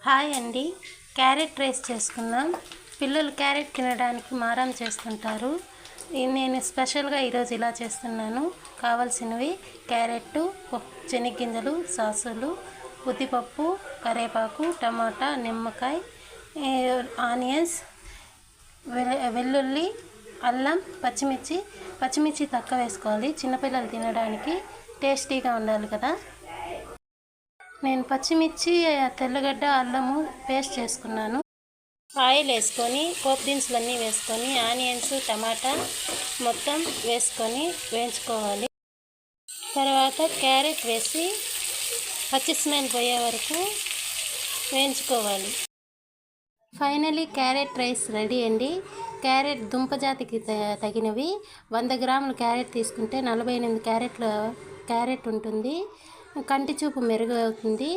Hi అండి. Carrot rice చేసుకుందాం. పిల్లలు క్యారెట్ తినడానికి మారం చేస్తుంటారు. నేను స్పెషల్గా ఈరోజు ఇలా చేస్తున్నాను. కావాల్సినవి క్యారెట్, శనగగింజలు, సాసులు, ఉద్దిపప్పు, కరివేపాకు, టమాటా, నిమ్మకాయ, ఆనియన్స్, వెల్లుల్లి, అల్లం, పచ్చిమిర్చి తక్కువ వేసుకోవాలి. చిన్నపిల్లలు తినడానికి టేస్టీగా ఉండాలి కదా. నేను పచ్చిమిర్చి, తెల్లగడ్డ, అల్లము పేస్ట్ చేసుకున్నాను. ఆయిల్ వేసుకొని పోపు దినుసులన్నీ వేసుకొని ఆనియన్స్, టమాటా మొత్తం వేసుకొని వేయించుకోవాలి. తర్వాత క్యారెట్ వేసి పచ్చి స్మెల్ పోయే వరకు వేయించుకోవాలి. ఫైనలీ క్యారెట్ రైస్ రెడీ అండి. క్యారెట్ దుంపజాతికి తగినవి 100 గ్రాములు క్యారెట్ తీసుకుంటే 48 క్యారెట్ ఉంటుంది. కంటి చూపు మెరుగవుతుంది.